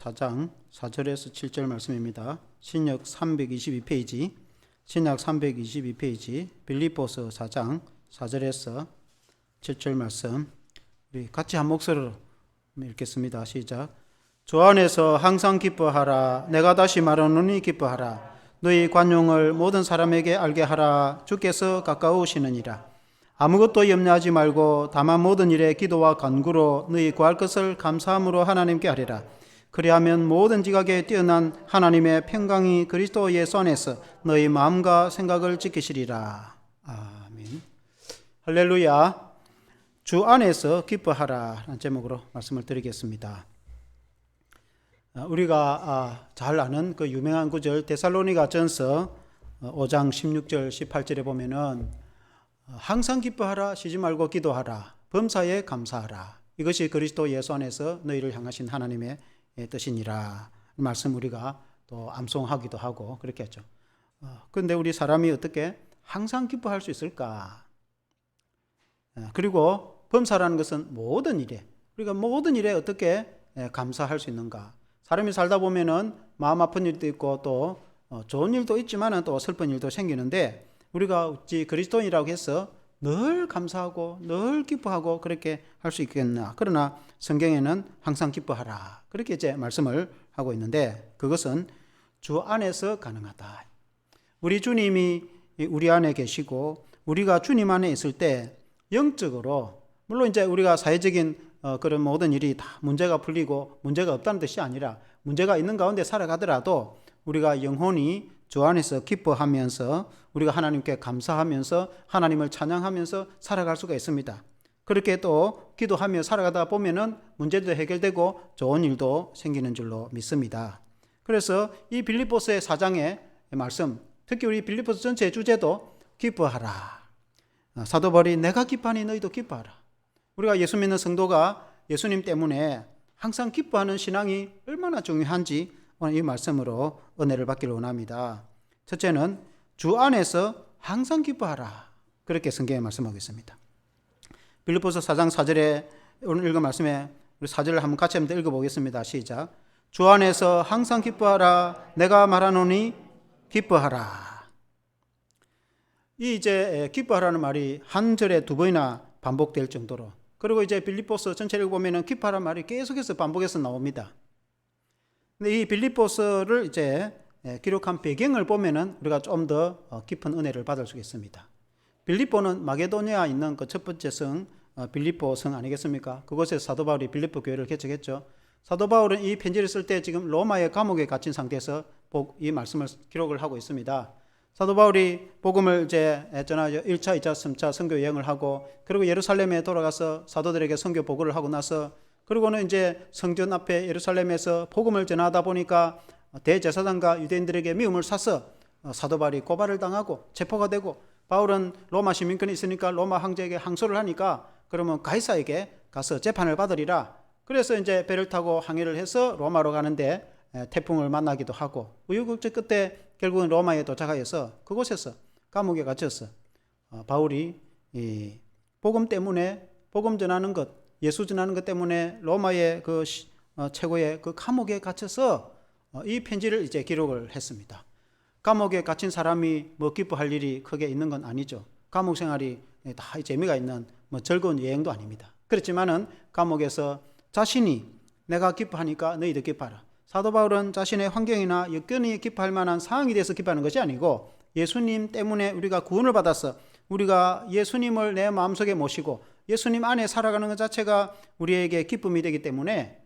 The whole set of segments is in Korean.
4장 4절에서 7절 말씀입니다. 신약 322페이지, 신약 322페이지, 빌립보서 4장 4절에서 7절 말씀, 우리 같이 한 목소리로 읽겠습니다. 시작. 주 안에서 항상 기뻐하라. 내가 다시 말하노니 기뻐하라. 너희 관용을 모든 사람에게 알게 하라. 주께서 가까우시느니라. 아무것도 염려하지 말고 다만 모든 일에 기도와 간구로 너희 구할 것을 감사함으로 하나님께 하리라. 그리하면 모든 지각에 뛰어난 하나님의 평강이 그리스도 예수 안에서 너희 마음과 생각을 지키시리라. 아멘. 할렐루야. 주 안에서 기뻐하라 라는 제목으로 말씀을 드리겠습니다. 우리가 잘 아는 그 유명한 구절 데살로니가 전서 5장 16절 18절에 보면은 항상 기뻐하라, 쉬지 말고 기도하라, 범사에 감사하라. 이것이 그리스도 예수 안에서 너희를 향하신 하나님의 뜻이니라. 말씀 우리가 또 암송하기도 하고 그렇게 했죠. 그런데 우리 사람이 어떻게 항상 기뻐할 수 있을까? 그리고 범사라는 것은 모든 일에, 우리가 모든 일에 어떻게 감사할 수 있는가? 사람이 살다 보면은 마음 아픈 일도 있고 또 좋은 일도 있지만은 또 슬픈 일도 생기는데 우리가 어찌 그리스도인이라고 해서 늘 감사하고 늘 기뻐하고 그렇게 할 수 있겠나? 그러나 성경에는 항상 기뻐하라 그렇게 이제 말씀을 하고 있는데 그것은 주 안에서 가능하다. 우리 주님이 우리 안에 계시고 우리가 주님 안에 있을 때 영적으로, 물론 이제 우리가 사회적인 그런 모든 일이 다 문제가 풀리고 문제가 없다는 뜻이 아니라 문제가 있는 가운데 살아가더라도 우리가 영혼이 주 안에서 기뻐하면서 우리가 하나님께 감사하면서 하나님을 찬양하면서 살아갈 수가 있습니다. 그렇게 또 기도하며 살아가다 보면은 문제도 해결되고 좋은 일도 생기는 줄로 믿습니다. 그래서 이 빌립보서의 4장의 말씀, 특히 우리 빌립보서 전체의 주제도 기뻐하라. 사도 바울이 내가 기뻐하니 너희도 기뻐하라. 우리가 예수 믿는 성도가 예수님 때문에 항상 기뻐하는 신앙이 얼마나 중요한지 오늘 이 말씀으로 은혜를 받기를 원합니다. 첫째는 주 안에서 항상 기뻐하라. 그렇게 성경에 말씀하고 있습니다. 빌립보서 4장 4절에 오늘 읽은 말씀에 우리 4절을 한번 같이 한번 읽어보겠습니다. 시작. 주 안에서 항상 기뻐하라. 내가 말하노니 기뻐하라. 이 이제 기뻐하라는 말이 한 절에 두 번이나 반복될 정도로, 그리고 이제 빌립보서 전체를 보면은 기뻐하라는 말이 계속해서 반복해서 나옵니다. 근데 이 빌립보서를 이제 기록한 배경을 보면은 우리가 좀 더 깊은 은혜를 받을 수 있습니다. 빌립보는 마게도니아에 있는 그 첫 번째 성 빌립보 성 아니겠습니까? 그곳에서 사도 바울이 빌립보 교회를 개척했죠. 사도 바울은 이 편지를 쓸 때 지금 로마의 감옥에 갇힌 상태에서 이 말씀을 기록을 하고 있습니다. 사도 바울이 복음을 이제 전하죠. 1차, 2차, 3차 선교 여행을 하고 그리고 예루살렘에 돌아가서 사도들에게 선교 보고를 하고 나서 그리고는 이제 성전 앞에 예루살렘에서 복음을 전하다 보니까 대제사장과 유대인들에게 미움을 사서 사도 바울이 고발을 당하고 체포가 되고 바울은 로마 시민권이 있으니까 로마 황제에게 항소를 하니까 그러면 가이사에게 가서 재판을 받으리라. 그래서 이제 배를 타고 항해를 해서 로마로 가는데 태풍을 만나기도 하고 우여곡절 끝에 결국은 로마에 도착하여서 그곳에서 감옥에 갇혀서 바울이 이 복음 때문에 복음 전하는 것, 예수 전하는 것 때문에 로마의 그 최고의 그 감옥에 갇혀서 이 편지를 이제 기록을 했습니다. 감옥에 갇힌 사람이 뭐 기뻐할 일이 크게 있는 건 아니죠. 감옥 생활이 다 재미가 있는 뭐 즐거운 여행도 아닙니다. 그렇지만은 감옥에서 자신이 내가 기뻐하니까 너희도 기뻐하라. 사도 바울은 자신의 환경이나 여건이 기뻐할 만한 상황이 돼서 기뻐하는 것이 아니고 예수님 때문에 우리가 구원을 받아서 우리가 예수님을 내 마음속에 모시고 예수님 안에 살아가는 것 자체가 우리에게 기쁨이 되기 때문에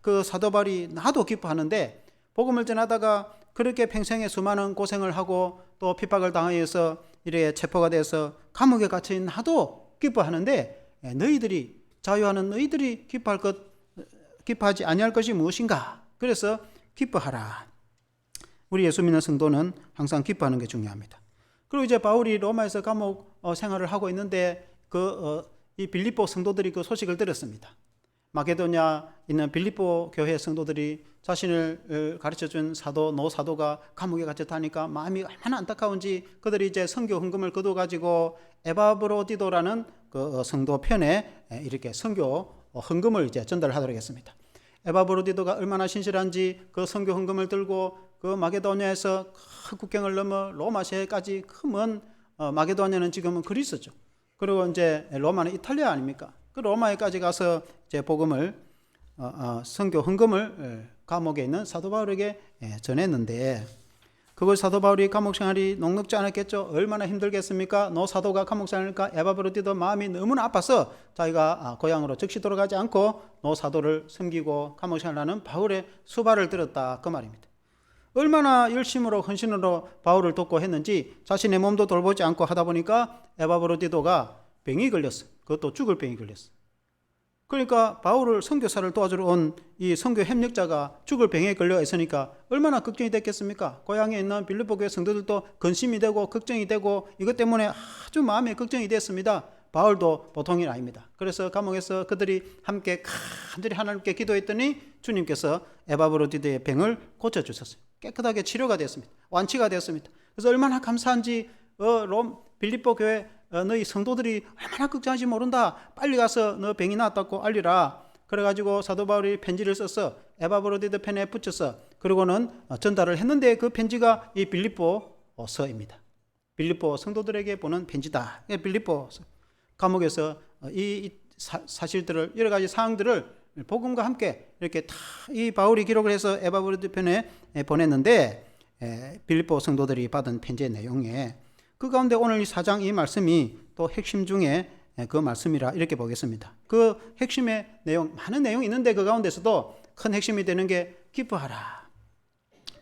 그 사도 바울이 나도 기뻐하는데 복음을 전하다가 그렇게 평생에 수많은 고생을 하고 또 핍박을 당하여서 이렇게 체포가 돼서 감옥에 갇힌 나도 기뻐하는데 너희들이 자유하는 너희들이 기뻐하지 아니할 것이 무엇인가? 그래서 기뻐하라. 우리 예수 믿는 성도는 항상 기뻐하는 게 중요합니다. 그리고 이제 바울이 로마에서 감옥 생활을 하고 있는데 이 빌립보 성도들이 그 소식을 들었습니다. 마게도냐 있는 빌립보 교회 성도들이 자신을 가르쳐준 노사도가 감옥에 갇혔다니까 마음이 얼마나 안타까운지 그들이 이제 선교 헌금을 거둬가지고 에바브로디도라는 그 성도 편에 이렇게 선교 헌금을 이제 전달하도록 했습니다. 에바브로디도가 얼마나 신실한지 그 선교 헌금을 들고 그 마게도냐에서 큰 국경을 넘어 로마시아까지 큰 먼 마게도냐는 지금은 그리스죠. 그리고 이제 로마는 이탈리아 아닙니까? 그 로마에까지 가서 이제 복음을 선교 헌금을 감옥에 있는 사도 바울에게 전했는데, 그걸 사도 바울이 감옥 생활이 녹록지 않았겠죠. 얼마나 힘들겠습니까? 노 사도가 감옥 생활이니까 에바브로디도 마음이 너무나 아파서 자기가 고향으로 즉시 돌아가지 않고 노 사도를 섬기고 감옥 생활하는 바울의 수발을 들었다, 그 말입니다. 얼마나 열심으로 헌신으로 바울을 돕고 했는지 자신의 몸도 돌보지 않고 하다 보니까 에바브로디도가 병이 걸렸어. 그것도 죽을 병이 걸렸어. 그러니까 바울을 선교사를 도와주러 온 이 선교 협력자가 죽을 병에 걸려 있으니까 얼마나 걱정이 됐겠습니까? 고향에 있는 빌립보 교회 성도들도 근심이 되고 걱정이 되고 이것 때문에 아주 마음에 걱정이 됐습니다. 바울도 보통이 아닙니다. 그래서 감옥에서 그들이 함께 간절히 하나님께 기도했더니 주님께서 에바브로디도의 병을 고쳐주셨어요. 깨끗하게 치료가 됐습니다. 완치가 됐습니다. 그래서 얼마나 감사한지 빌립보 교회 너희 성도들이 얼마나 걱정하지 모른다. 빨리 가서 너 병이 나았다고 알리라. 그래가지고 사도 바울이 편지를 써서 에바브로디도 편에 붙여서 그리고는 전달을 했는데 그 편지가 이 빌립보서입니다. 빌립보 성도들에게 보낸 편지다. 빌립보서. 감옥에서 이 사실들을 여러 가지 사항들을 복음과 함께 이렇게 다 이 바울이 기록을 해서 에바브로디도 편에 보냈는데 빌립보 성도들이 받은 편지의 내용에 그 가운데 오늘 이 4장 이 말씀이 또 핵심 중에 그 말씀이라 이렇게 보겠습니다. 그 핵심의 내용, 많은 내용이 있는데 그 가운데서도 큰 핵심이 되는 게 기뻐하라.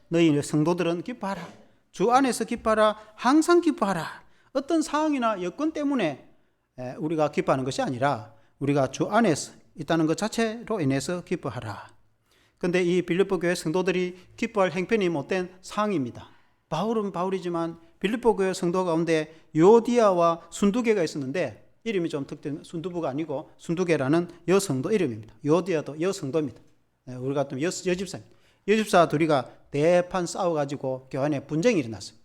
너희 성도들은 기뻐하라. 주 안에서 기뻐하라. 항상 기뻐하라. 어떤 상황이나 여건 때문에 우리가 기뻐하는 것이 아니라 우리가 주 안에서 있다는 것 자체로 인해서 기뻐하라. 그런데 이 빌립보 교회 성도들이 기뻐할 형편이 못된 상황입니다. 바울은 바울이지만 빌립보 교회 성도 가운데 요디아와 순두개가 있었는데 이름이 좀 특정, 순두부가 아니고 순두개라는 여성도 이름입니다. 요디아도 여성도입니다. 우리 같으면 여집사입니다. 여집사 둘이가 대판 싸워가지고 교회 안에 분쟁이 일어났어요.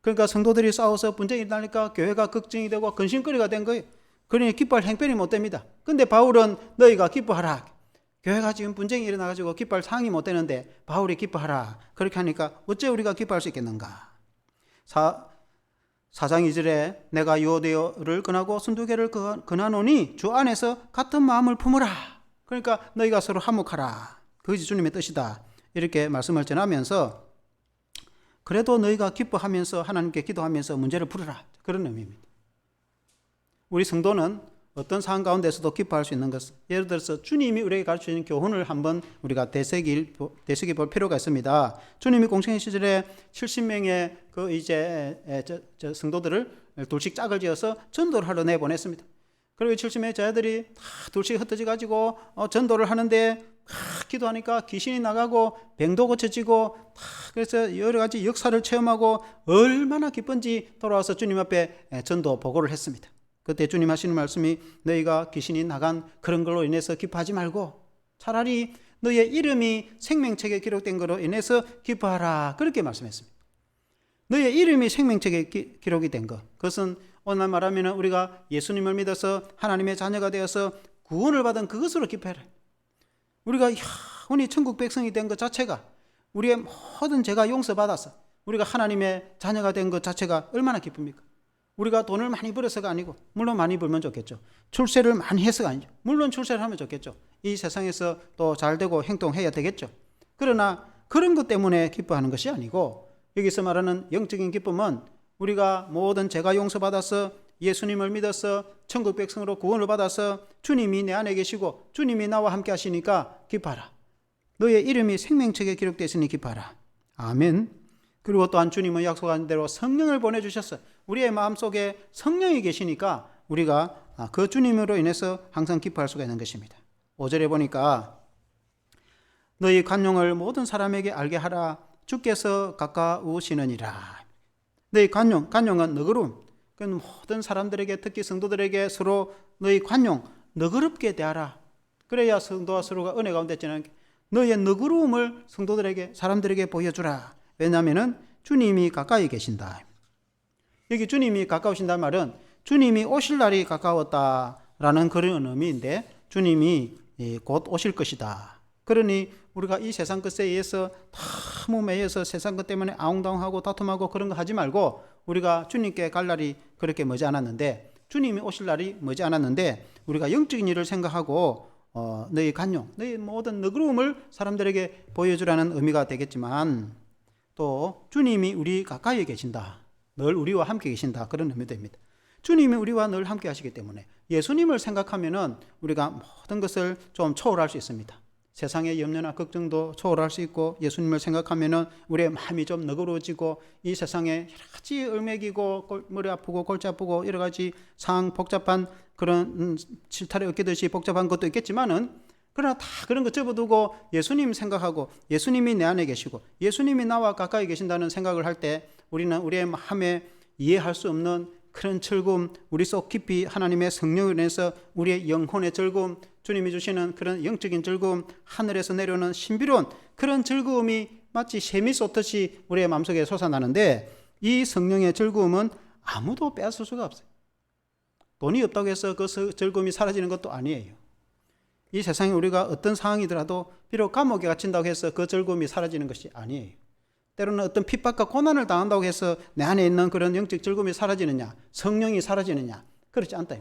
그러니까 성도들이 싸워서 분쟁이 일어나니까 교회가 걱정이 되고 근심거리가 된 거예요. 그러니 기뻐할 형편이 못 됩니다. 근데 바울은 너희가 기뻐하라. 교회가 지금 분쟁이 일어나가지고 기뻐할 상황이 못 되는데 바울이 기뻐하라. 그렇게 하니까 어째 우리가 기뻐할 수 있겠는가? 4장 2절에 내가 요디아를 권하고 순두개를 권하노니 주 안에서 같은 마음을 품으라. 그러니까 너희가 서로 화목하라. 그것이 주님의 뜻이다. 이렇게 말씀을 전하면서 그래도 너희가 기뻐하면서 하나님께 기도하면서 문제를 풀어라. 그런 의미입니다. 우리 성도는 어떤 상황 가운데서도 기뻐할 수 있는 것, 예를 들어서 주님이 우리에게 가르치는 교훈을 한번 우리가 되새겨 볼 필요가 있습니다. 주님이 공생의 시절에 70명의 그 이제 성도들을 둘씩 짝을 지어서 전도를 하러 내보냈습니다. 그리고 70명의 자들이 다 둘씩 흩어져 가지고 전도를 하는데 기도하니까 귀신이 나가고 병도 고쳐지고 그래서 여러 가지 역사를 체험하고 얼마나 기쁜지 돌아와서 주님 앞에 전도 보고를 했습니다. 그때 주님 하시는 말씀이 너희가 귀신이 나간 그런 걸로 인해서 기뻐하지 말고 차라리 너희의 이름이 생명책에 기록된 걸로 인해서 기뻐하라. 그렇게 말씀했습니다. 너희의 이름이 생명책에 기록이 된 것, 그것은 오늘 말하면 우리가 예수님을 믿어서 하나님의 자녀가 되어서 구원을 받은 그것으로 기뻐해라. 우리가 영원히 천국 백성이 된 것 자체가, 우리의 모든 죄가 용서받아서 우리가 하나님의 자녀가 된 것 자체가 얼마나 기쁩니까? 우리가 돈을 많이 벌어서가 아니고, 물론 많이 벌면 좋겠죠. 출세를 많이 해서가 아니죠. 물론 출세를 하면 좋겠죠. 이 세상에서 또 잘되고 행동해야 되겠죠. 그러나 그런 것 때문에 기뻐하는 것이 아니고, 여기서 말하는 영적인 기쁨은 우리가 모든 죄가 용서받아서 예수님을 믿어서 천국 백성으로 구원을 받아서 주님이 내 안에 계시고 주님이 나와 함께 하시니까 기뻐하라. 너의 이름이 생명책에 기록되어 있으니 기뻐하라. 아멘. 그리고 또한 주님은 약속한 대로 성령을 보내주셨어요. 우리의 마음속에 성령이 계시니까 우리가 그 주님으로 인해서 항상 기뻐할 수가 있는 것입니다. 5절에 보니까 너희 관용을 모든 사람에게 알게 하라. 주께서 가까우시느니라. 너희 관용은 너그러움. 모든 사람들에게, 특히 성도들에게 서로 너희 관용, 너그럽게 대하라. 그래야 성도와 서로가 은혜 가운데 지나는 너희의 너그러움을 성도들에게, 사람들에게 보여주라. 왜냐하면 주님이 가까이 계신다. 여기 주님이 가까우신다는 말은 주님이 오실 날이 가까웠다라는 그런 의미인데, 주님이 곧 오실 것이다. 그러니 우리가 이 세상 것에 의해서 너무 매여서 세상 것 때문에 아웅다웅하고 다툼하고 그런 거 하지 말고, 우리가 주님께 갈 날이 그렇게 머지 않았는데, 주님이 오실 날이 머지 않았는데, 우리가 영적인 일을 생각하고 너희 간용, 너희 모든 너그러움을 사람들에게 보여주라는 의미가 되겠지만, 또 주님이 우리 가까이에 계신다, 늘 우리와 함께 계신다, 그런 의미입니다. 주님이 우리와 늘 함께 하시기 때문에 예수님을 생각하면은 우리가 모든 것을 좀 초월할 수 있습니다. 세상의 염려나 걱정도 초월할 수 있고, 예수님을 생각하면은 우리의 마음이 좀 너그러워지고, 이 세상에 여러 가지 얼매기고 머리 아프고 골치 아프고 여러 가지 상황 복잡한 그런 실타래 얽히듯이 복잡한 것도 있겠지만은, 그러나 다 그런 거 접어두고 예수님 생각하고, 예수님이 내 안에 계시고 예수님이 나와 가까이 계신다는 생각을 할 때, 우리는 우리의 마음에 이해할 수 없는 그런 즐거움, 우리 속 깊이 하나님의 성령을 인해서 우리의 영혼의 즐거움, 주님이 주시는 그런 영적인 즐거움, 하늘에서 내려오는 신비로운 그런 즐거움이 마치 샘이 쏟듯이 우리의 마음속에 솟아나는데, 이 성령의 즐거움은 아무도 빼앗을 수가 없어요. 돈이 없다고 해서 그 즐거움이 사라지는 것도 아니에요. 이 세상에 우리가 어떤 상황이더라도, 비록 감옥에 갇힌다고 해서 그 즐거움이 사라지는 것이 아니에요. 때로는 어떤 핍박과 고난을 당한다고 해서 내 안에 있는 그런 영적 즐거움이 사라지느냐, 성령이 사라지느냐, 그렇지 않다.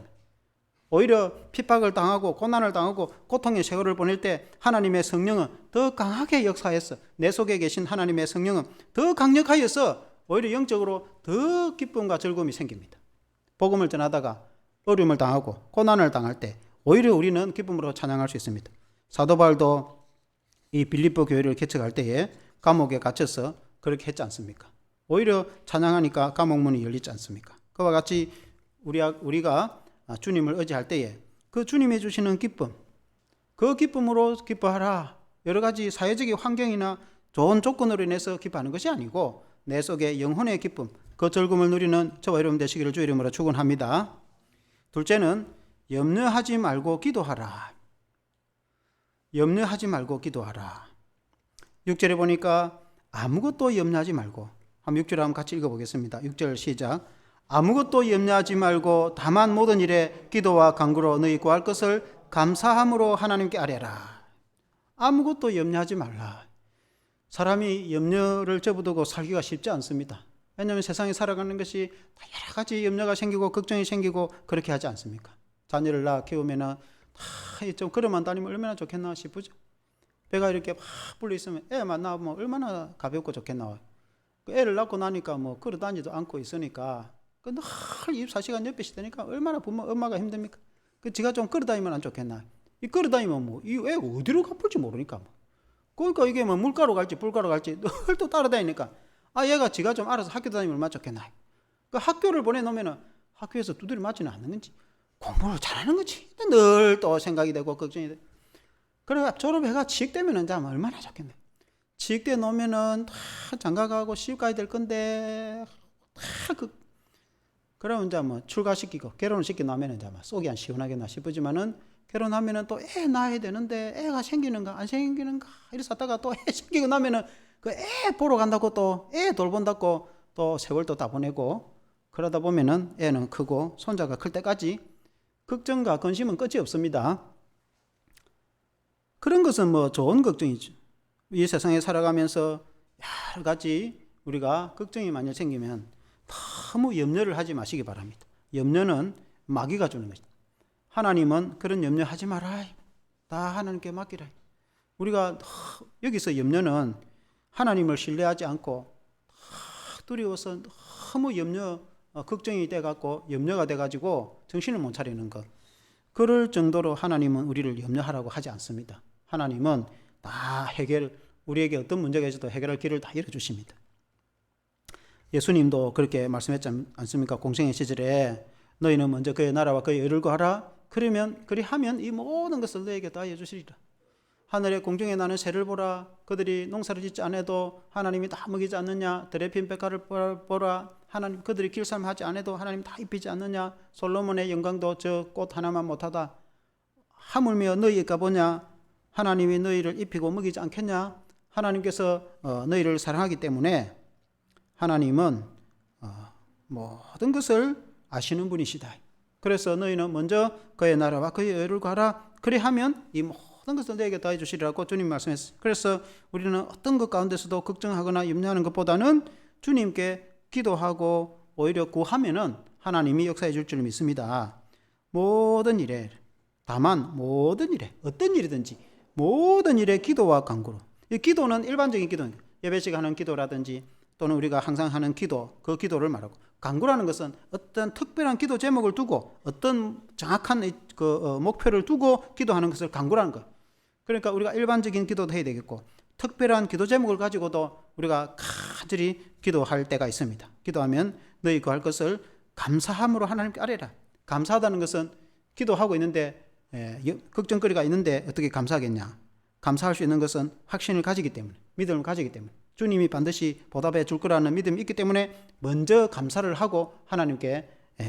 오히려 핍박을 당하고 고난을 당하고 고통의 세월을 보낼 때 하나님의 성령은 더 강하게 역사해서, 내 속에 계신 하나님의 성령은 더 강력하여서 오히려 영적으로 더 기쁨과 즐거움이 생깁니다. 복음을 전하다가 어려움을 당하고 고난을 당할 때 오히려 우리는 기쁨으로 찬양할 수 있습니다. 사도 바울도 이 빌립보 교회를 개척할 때에 감옥에 갇혀서 그렇게 했지 않습니까? 오히려 찬양하니까 감옥문이 열리지 않습니까? 그와 같이 우리가 주님을 의지할 때에 그 주님이 주시는 기쁨, 그 기쁨으로 기뻐하라. 여러 가지 사회적인 환경이나 좋은 조건으로 인해서 기뻐하는 것이 아니고, 내 속에 영혼의 기쁨, 그 즐거움을 누리는 저와 여러분 되시기를 주 이름으로 축원합니다. 둘째는 염려하지 말고 기도하라. 염려하지 말고 기도하라. 6절에 보니까 아무것도 염려하지 말고, 한번 6절 한번 같이 읽어보겠습니다. 6절 시작. 아무것도 염려하지 말고 다만 모든 일에 기도와 간구로 너희 구할 것을 감사함으로 하나님께 아뢰라. 아무것도 염려하지 말라. 사람이 염려를 접어두고 살기가 쉽지 않습니다. 왜냐하면 세상에 살아가는 것이 다 여러 가지 염려가 생기고 걱정이 생기고 그렇게 하지 않습니까? 자녀를 낳아 키우면은 좀 걸어만 다니면 얼마나 좋겠나 싶으죠. 배가 이렇게 막 불려 있으면 애만 낳으면 얼마나 가볍고 좋겠나. 애를 낳고 나니까 뭐 걸어 다니지도 않고 있으니까 늘 24시간 옆에 있으니까 얼마나 엄마가 힘듭니까? 지가 좀 걸어 다니면 안 좋겠나. 이 걸어 다니면 뭐 이 애가 어디로 가볼지 모르니까 뭐. 그러니까 이게 뭐 물가로 갈지 불가로 갈지 늘 또 따라다니니까, 얘가 지가 좀 알아서 학교 다니면 얼마나 좋겠나. 그 학교를 보내놓으면은 학교에서 두드려 맞지는 않는 건지 공부를 잘하는 건지 늘 또 생각이 되고 걱정이 돼. 그래 졸업해가 취직되면은 참 얼마나 좋겠네. 취직돼 놓으면은 다 장가가고 시집 가야 될 건데 그러면 이제 뭐 출가시키고 결혼을 시키고 나면은 이제 속이 안 시원하겠나 싶으지만은, 결혼하면은 또 애 낳아야 되는데 애가 생기는가 안 생기는가 이래서 하다가 또 애 생기고 나면은 그 애 보러 간다고 또 애 돌본다고 또 세월도 다 보내고, 그러다 보면은 애는 크고 손자가 클 때까지 걱정과 근심은 끝이 없습니다. 그런 것은 뭐 좋은 걱정이죠. 이 세상에 살아가면서 여러 가지 우리가 걱정이 많이 생기면 너무 염려를 하지 마시기 바랍니다. 염려는 마귀가 주는 것이다. 하나님은 그런 염려하지 마라. 다 하나님께 맡기라. 우리가 여기서 염려는 하나님을 신뢰하지 않고 두려워서 너무 걱정이 돼갖고 염려가 돼가지고 정신을 못 차리는 것. 그럴 정도로 하나님은 우리를 염려하라고 하지 않습니다. 하나님은 다 우리에게 어떤 문제가 있어도 해결할 길을 다 열어주십니다. 예수님도 그렇게 말씀했지 않습니까? 공생의 시절에 너희는 먼저 그의 나라와 그의 의를 구하라. 그리하면 이 모든 것을 너에게 다 해주시리라. 하늘의 공중에 나는 새를 보라. 그들이 농사를 짓지 않아도 하나님이 다 먹이지 않느냐. 들에 핀 백화를 보라. 하나님 그들이 길쌈하지 않아도 하나님 다 입히지 않느냐. 솔로몬의 영광도 저 꽃 하나만 못하다. 하물며 너희가 보냐. 하나님이 너희를 입히고 먹이지 않겠냐. 하나님께서 너희를 사랑하기 때문에 하나님은 모든 것을 아시는 분이시다. 그래서 너희는 먼저 그의 나라와 그의 의를 구하라. 그리하면 이 모든 것을 내게 다 해주시리라고 주님 말씀했어요. 그래서 우리는 어떤 것 가운데서도 걱정하거나 염려하는 것보다는 주님께 기도하고 오히려 구하면은 하나님이 역사해 줄 줄 믿습니다. 모든 일에, 다만 모든 일에, 어떤 일이든지 모든 일에 기도와 간구로. 이 기도는 일반적인 기도는 예배식 하는 기도라든지 또는 우리가 항상 하는 기도, 그 기도를 말하고, 간구라는 것은 어떤 특별한 기도 제목을 두고 어떤 정확한 목표를 두고 기도하는 것을 간구라는 거예요. 그러니까 우리가 일반적인 기도도 해야 되겠고 특별한 기도 제목을 가지고도 우리가 간절히 기도할 때가 있습니다. 기도하면 너희 구할 것을 감사함으로 하나님께 아뢰라. 감사하다는 것은 기도하고 있는데 걱정거리가 있는데 어떻게 감사하겠냐. 감사할 수 있는 것은 확신을 가지기 때문에, 믿음을 가지기 때문에, 주님이 반드시 보답해 줄 거라는 믿음이 있기 때문에 먼저 감사를 하고 하나님께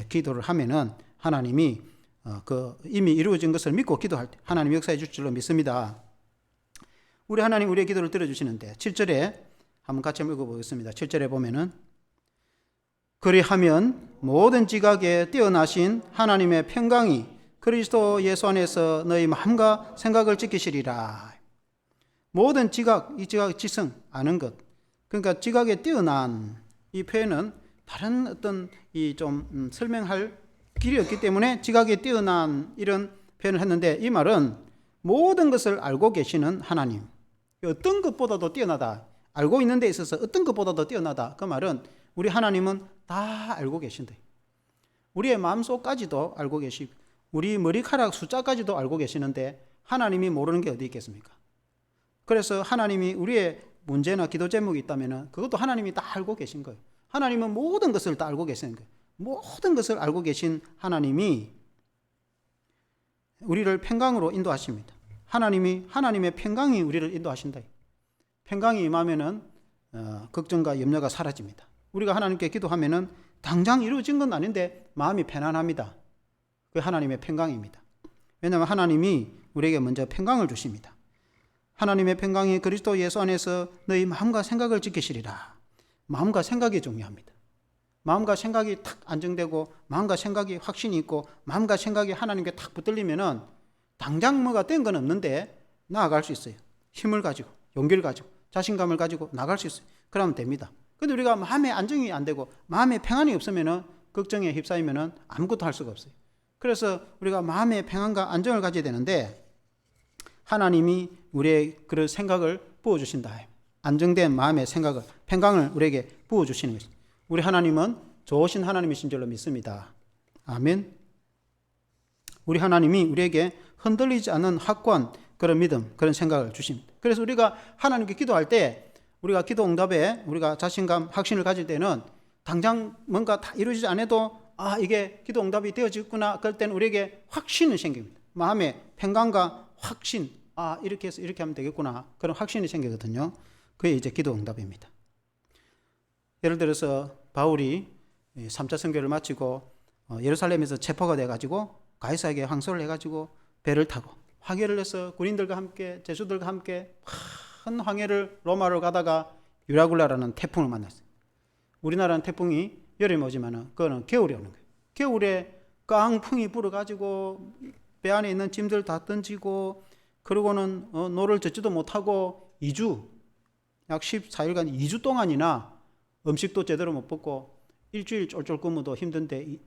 기도를 하면은 하나님이 이미 이루어진 것을 믿고 기도할 때 하나님이 역사해 줄 줄로 믿습니다. 우리 하나님 우리의 기도를 들어주시는데 7절에 한번 같이 읽어보겠습니다. 7절에 보면은 그리하면 모든 지각에 뛰어나신 하나님의 평강이 그리스도 예수 안에서 너희 마음과 생각을 지키시리라. 모든 지각, 이 지각 지성, 아는 것. 그러니까 지각에 뛰어난 이 표현은 다른 어떤 좀 설명할 길이 없기 때문에 지각에 뛰어난 이런 표현을 했는데 이 말은 모든 것을 알고 계시는 하나님. 어떤 것보다도 뛰어나다. 알고 있는 데 있어서 어떤 것보다도 뛰어나다. 그 말은 우리 하나님은 다 알고 계신다. 우리의 마음속까지도 알고 계시고 우리 머리카락 숫자까지도 알고 계시는데 하나님이 모르는 게 어디 있겠습니까? 그래서 하나님이 우리의 문제나 기도 제목이 있다면 그것도 하나님이 다 알고 계신 거예요. 하나님은 모든 것을 다 알고 계시는 거예요. 모든 것을 알고 계신 하나님이 우리를 평강으로 인도하십니다. 하나님의 평강이 우리를 인도하신다. 평강이 임하면은 걱정과 염려가 사라집니다. 우리가 하나님께 기도하면은 당장 이루어진 건 아닌데 마음이 편안합니다. 그게 하나님의 평강입니다. 왜냐하면 하나님이 우리에게 먼저 평강을 주십니다. 하나님의 평강이 그리스도 예수 안에서 너희 마음과 생각을 지키시리라. 마음과 생각이 중요합니다. 마음과 생각이 탁 안정되고 마음과 생각이 확신이 있고 마음과 생각이 하나님께 탁 붙들리면은 당장 뭐가 된 건 없는데 나아갈 수 있어요. 힘을 가지고 용기를 가지고 자신감을 가지고 나갈 수 있어요. 그러면 됩니다. 근데 우리가 마음의 안정이 안 되고 마음의 평안이 없으면은 걱정에 휩싸이면은 아무것도 할 수가 없어요. 그래서 우리가 마음의 평안과 안정을 가져야 되는데 하나님이 우리의 그런 생각을 부어주신다. 안정된 마음의 생각을, 평강을 우리에게 부어주시는 것입니다. 우리 하나님은 좋으신 하나님이신 줄로 믿습니다. 아멘. 우리 하나님이 우리에게 흔들리지 않는 확고한 그런 믿음, 그런 생각을 주십니다. 그래서 우리가 하나님께 기도할 때 우리가 기도 응답에 우리가 자신감, 확신을 가질 때는 당장 뭔가 다 이루어지지 않아도 이게 기도 응답이 되어지구나. 그럴 때는 우리에게 확신이 생깁니다. 마음의 평강과 확신, 이렇게 해서 이렇게 하면 되겠구나. 그런 확신이 생기거든요. 그게 이제 기도 응답입니다. 예를 들어서 바울이 3차 선교를 마치고 예루살렘에서 체포가 돼가지고 가이사에게 항소를 해가지고 배를 타고 항해를 해서 군인들과 함께 제수들과 함께 큰 항해를 로마로 가다가 유라굴라라는 태풍을 만났어요. 우리나라는 태풍이 여름에 오지만은 그거는 겨울에 오는 거예요. 겨울에 깡풍이 불어가지고 배 안에 있는 짐들 다 던지고 그러고는 노를 젓지도 못하고 약 14일간 2주 동안이나 음식도 제대로 못 먹고 일주일 쫄쫄 굶어도 힘든데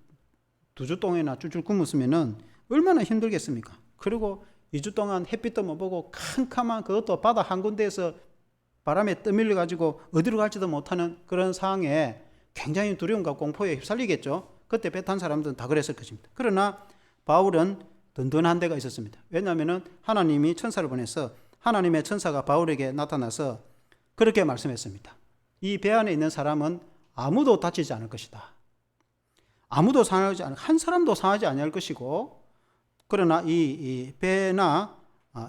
2주 동안이나 줄줄 굶었으면은 얼마나 힘들겠습니까? 그리고 2주 동안 햇빛도 못 보고 캄캄한 그것도 바다 한 군데에서 바람에 떠밀려 가지고 어디로 갈지도 못하는 그런 상황에 굉장히 두려움과 공포에 휩쓸리겠죠. 그때 배 탄 사람들은 다 그랬을 것입니다. 그러나 바울은 든든한 데가 있었습니다. 왜냐하면 하나님이 천사를 보내서 하나님의 천사가 바울에게 나타나서 그렇게 말씀했습니다. 이 배 안에 있는 사람은 아무도 다치지 않을 것이다. 아무도 상하지 않을, 한 사람도 상하지 아니할 것이고, 그러나 이 배나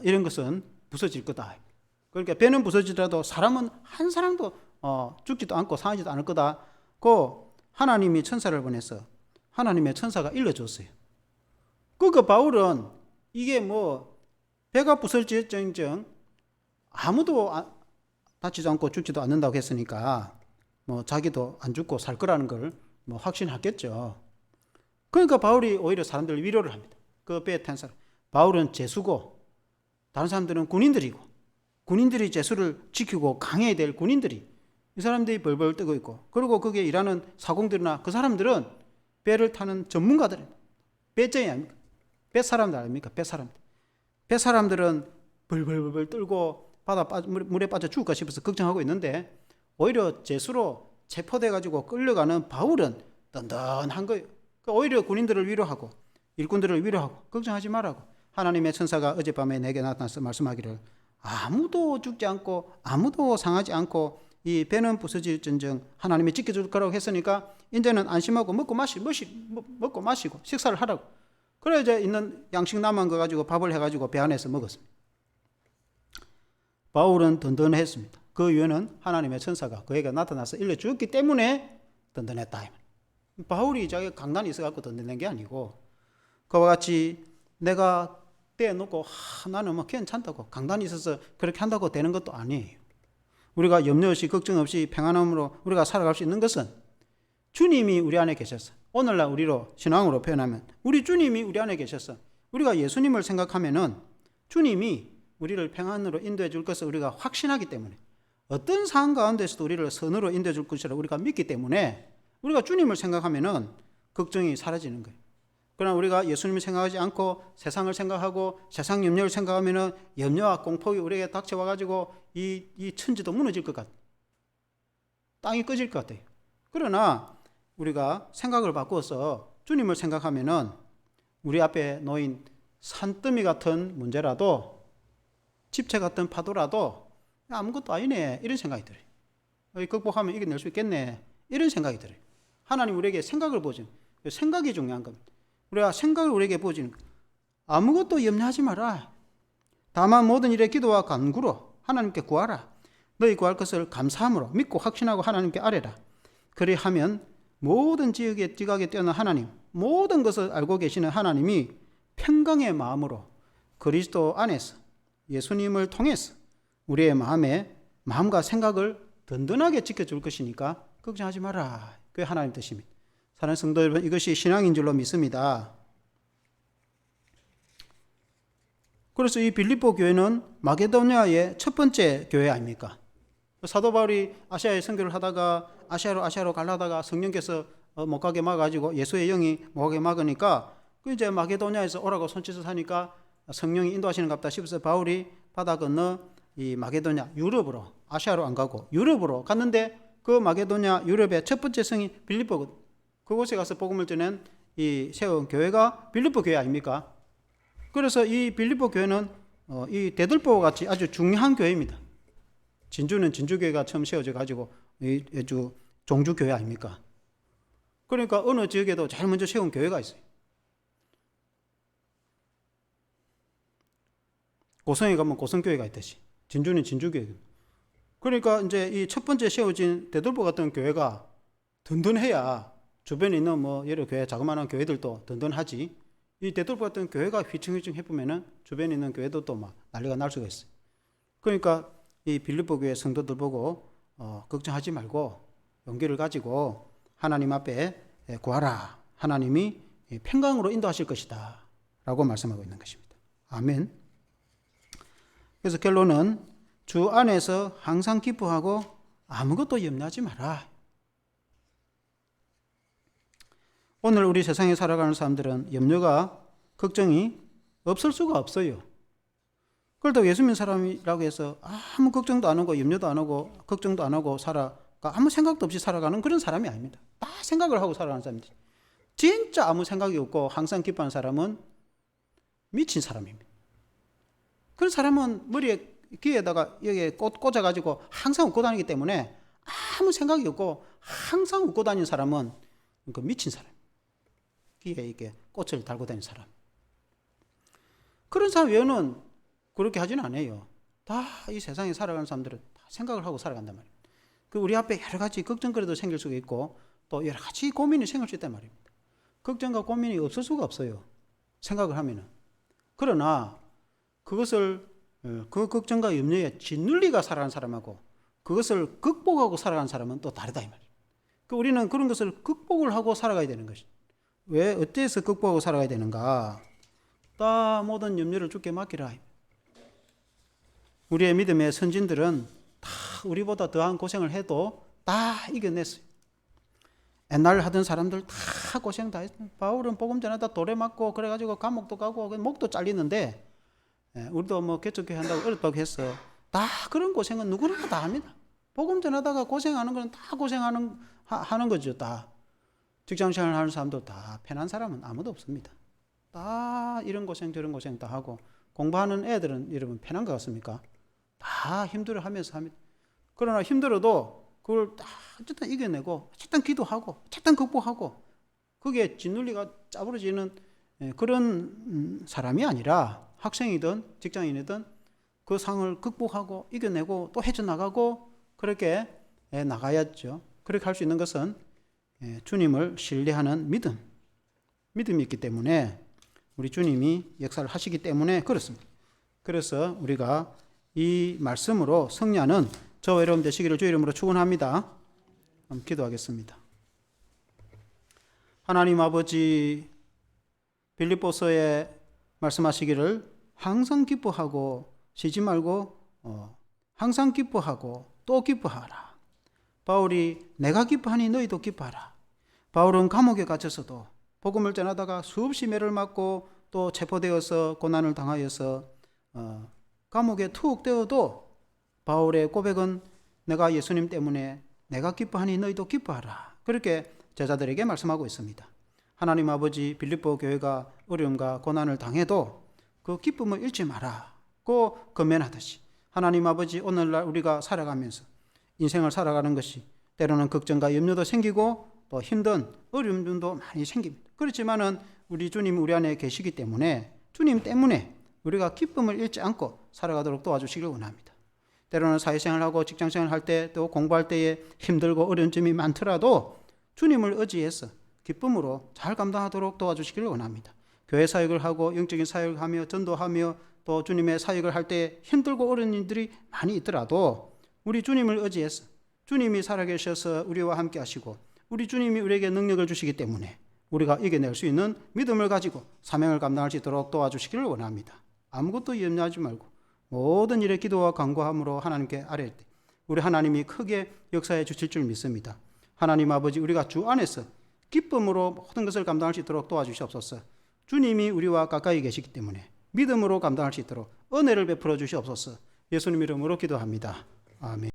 이런 것은 부서질 거다. 그러니까 배는 부서지더라도 사람은 한 사람도 죽지도 않고 상하지도 않을 거다. 그 하나님이 천사를 보내서 하나님의 천사가 일러줬어요. 그러니까 바울은 이게 배가 부서질정정 아무도 다치지 않고 죽지도 않는다고 했으니까 자기도 안 죽고 살 거라는 걸 확신하겠죠. 그러니까 바울이 오히려 사람들 위로를 합니다. 그 배에 탄 사람. 바울은 제수고 다른 사람들은 군인들이 제수를 지키고 강해야 될 군인들이, 이 사람들이 벌벌 뜨고 있고, 그리고 거기에 일하는 사공들이나 그 사람들은 배를 타는 전문가들입니다. 배짱이 아닙니까? 뱃사람들 아닙니까? 뱃사람들은 벌벌벌 떨고 물에 빠져 죽을까 싶어서 걱정하고 있는데, 오히려 제수로 체포돼 가지고 끌려가는 바울은 든든한 거예요. 오히려 군인들을 위로하고 일꾼들을 위로하고 걱정하지 말라고, 하나님의 천사가 어젯밤에 내게 나타나서 말씀하기를, 아무도 죽지 않고 아무도 상하지 않고 이 배는 부서질전정 하나님이 지켜줄 거라고 했으니까 이제는 안심하고 먹고 마시고 식사를 하라고. 그래 이제 있는 양식 남은 거 가지고 밥을 해가지고 배 안에서 먹었습니다. 바울은 든든했습니다. 그 이유는 하나님의 천사가 그에게 나타나서 일러주었기 때문에 든든했다. 바울이 자기 강단이 있어갖고 든든한 게 아니고, 그와 같이 내가 떼어놓고 나는 뭐 괜찮다고 강단이 있어서 그렇게 한다고 되는 것도 아니에요. 우리가 염려 없이 걱정 없이 평안함으로 우리가 살아갈 수 있는 것은 주님이 우리 안에 계셔서, 오늘날 우리로 신앙으로 표현하면 우리 주님이 우리 안에 계셔서 우리가 예수님을 생각하면은 주님이 우리를 평안으로 인도해 줄 것을 우리가 확신하기 때문에, 어떤 상황 가운데서도 우리를 선으로 인도해 줄 것이라 우리가 믿기 때문에 우리가 주님을 생각하면은 걱정이 사라지는 거예요. 그러나 우리가 예수님을 생각하지 않고 세상을 생각하고 세상 염려를 생각하면은 염려와 공포가 우리에게 닥쳐와 가지고 이 천지도 무너질 것 같아요. 땅이 꺼질 것 같아요. 그러나 우리가 생각을 바꾸어서 주님을 생각하면은 우리 앞에 놓인 산더미 같은 문제라도, 집체 같은 파도라도 아무것도 아니네 이런 생각이 들어요. 극복하면 이겨낼 수 있겠네 이런 생각이 들어요. 하나님 우리에게 생각을 보여주는, 생각이 중요한 겁니다. 우리가 생각을 우리에게 보여주는, 아무것도 염려하지 마라. 다만 모든 일에 기도와 간구로 하나님께 구하라. 너희 구할 것을 감사함으로 믿고 확신하고 하나님께 아뢰라. 그리하면 모든 지각에 뛰어난 하나님, 모든 것을 알고 계시는 하나님이 평강의 마음으로 그리스도 안에서 예수님을 통해서 우리의 마음과 생각을 든든하게 지켜줄 것이니까 걱정하지 마라. 그게 하나님 뜻입니다. 사랑하는 성도 여러분, 이것이 신앙인 줄로 믿습니다. 그래서 이 빌립보 교회는 마게도냐의 첫 번째 교회 아닙니까? 사도 바울이 아시아에 선교를 하다가 아시아로 가려다가 성령께서 못 가게 막아가지고 예수의 영이 못 가게 막으니까 그 이제 마게도냐에서 오라고 손짓을 하니까 성령이 인도하시는 것 같다 싶어서 바울이 바다 건너 이 마게도냐 유럽으로, 아시아로 안 가고 유럽으로 갔는데, 그 마게도냐 유럽의 첫 번째 성이 빌립보거든. 그곳에 가서 복음을 전한 이 세운 교회가 빌립보 교회 아닙니까? 그래서 이 빌립보 교회는 이 대들보와 같이 아주 중요한 교회입니다. 진주는 진주교회가 처음 세워져 가지고 아주 종주교회 아닙니까? 그러니까 어느 지역에도 제일 먼저 세운 교회가 있어요. 고성에 가면 고성교회가 있듯이 진주는 진주교회. 그러니까 이제 이 첫 번째 세워진 대들보 같은 교회가 든든해야 주변에 있는 뭐 여러 교회, 자그마한 교회들도 든든하지. 이 대들보 같은 교회가 휘청휘청 해보면은 주변에 있는 교회도 막 난리가 날 수가 있어요. 그러니까 이 빌립보 교회 성도들 보고 걱정하지 말고 용기를 가지고 하나님 앞에 구하라. 하나님이 평강으로 인도하실 것이다 라고 말씀하고 있는 것입니다. 아멘. 그래서 결론은 주 안에서 항상 기뻐하고 아무것도 염려하지 마라. 오늘 우리 세상에 살아가는 사람들은 염려가, 걱정이 없을 수가 없어요. 그렇다고 예수 믿는 사람이라고 해서 아무 걱정도 안 하고 염려도 안 하고 걱정도 안 하고 아무 생각도 없이 살아가는 그런 사람이 아닙니다. 다 생각을 하고 살아가는 사람이지. 진짜 아무 생각이 없고 항상 기뻐하는 사람은 미친 사람입니다. 그런 사람은 머리에 귀에다가 여기에 꽂아가지고 항상 웃고 다니기 때문에 아무 생각이 없고 항상 웃고 다니는 사람은 그 미친 사람. 귀에 이렇게 꽃을 달고 다니는 사람. 그런 사람 외에는 그렇게 하지는 않아요. 다 이 세상에 살아가는 사람들은 다 생각을 하고 살아간단 말이에요. 그 우리 앞에 여러 가지 걱정거리도 생길 수가 있고 또 여러 가지 고민이 생길 수 있단 말입니다. 걱정과 고민이 없을 수가 없어요. 생각을 하면은. 그러나 그것을 그 걱정과 염려에 짓눌리가 살아가는 사람하고 그것을 극복하고 살아가는 사람은 또 다르다 이 말이에요. 그 우리는 그런 것을 극복을 하고 살아가야 되는 것이. 왜 어때서 극복하고 살아가야 되는가? 다 모든 염려를 주께 맡기라. 우리의 믿음의 선진들은 다 우리보다 더한 고생을 해도 다 이겨냈어요. 옛날 하던 사람들 다 고생 다 했어요. 바울은 복음 전하다 돌에 맞고 그래가지고 감옥도 가고 목도 잘리는데, 우리도 뭐 개척교회 한다고 어렵다고 했어. 다 그런 고생은 누구나 다 합니다. 복음 전하다가 고생하는 건 다 하는 거죠. 다 직장생활 하는 사람도 다 편한 사람은 아무도 없습니다. 다 이런 고생 저런 고생 다 하고, 공부하는 애들은 여러분 편한 것 같습니까? 다 힘들어하면서 합니다. 그러나 힘들어도 그걸 다 어쨌든 이겨내고 어쨌든 기도하고 어쨌든 극복하고, 그게 짓눌리가 짜부러지는 그런 사람이 아니라, 학생이든 직장인이든 그 상을 극복하고 이겨내고 또 헤쳐나가고 그렇게 나가야죠. 그렇게 할 수 있는 것은 주님을 신뢰하는 믿음이 있기 때문에, 우리 주님이 역사를 하시기 때문에 그렇습니다. 그래서 우리가 이 말씀으로 성녀는 저와 여러분 되시기를 주 이름으로 축원합니다. 기도하겠습니다. 하나님 아버지, 빌립보서에 말씀하시기를 항상 기뻐하고 쉬지 말고 항상 기뻐하고 또 기뻐하라. 바울이 내가 기뻐하니 너희도 기뻐하라. 바울은 감옥에 갇혀서도 복음을 전하다가 수없이 매를 맞고 또 체포되어서 고난을 당하여서 감옥에 투옥 되어도 바울의 고백은 내가 예수님 때문에 내가 기뻐하니 너희도 기뻐하라. 그렇게 제자들에게 말씀하고 있습니다. 하나님 아버지, 빌립보 교회가 어려움과 고난을 당해도 그 기쁨을 잃지 마라고 권면하듯이, 하나님 아버지, 오늘날 우리가 살아가면서 인생을 살아가는 것이 때로는 걱정과 염려도 생기고 또 힘든 어려움도 많이 생깁니다. 그렇지만은 우리 주님이 우리 안에 계시기 때문에, 주님 때문에 우리가 기쁨을 잃지 않고 살아가도록 도와주시길 원합니다. 때로는 사회생활하고 직장생활할 때 또 공부할 때에 힘들고 어려운 점이 많더라도 주님을 의지해서 기쁨으로 잘 감당하도록 도와주시기를 원합니다. 교회 사역을 하고 영적인 사역을 하며 전도하며 또 주님의 사역을 할 때 힘들고 어려운 일들이 많이 있더라도 우리 주님을 의지해서, 주님이 살아계셔서 우리와 함께 하시고 우리 주님이 우리에게 능력을 주시기 때문에 우리가 이겨낼 수 있는 믿음을 가지고 사명을 감당할 수 있도록 도와주시기를 원합니다. 아무것도 염려하지 말고 모든 일에 기도와 간구함으로 하나님께 아뢰일 때 우리 하나님이 크게 역사해 주실 줄 믿습니다. 하나님 아버지, 우리가 주 안에서 기쁨으로 모든 것을 감당할 수 있도록 도와주시옵소서. 주님이 우리와 가까이 계시기 때문에 믿음으로 감당할 수 있도록 은혜를 베풀어 주시옵소서. 예수님 이름으로 기도합니다. 아멘.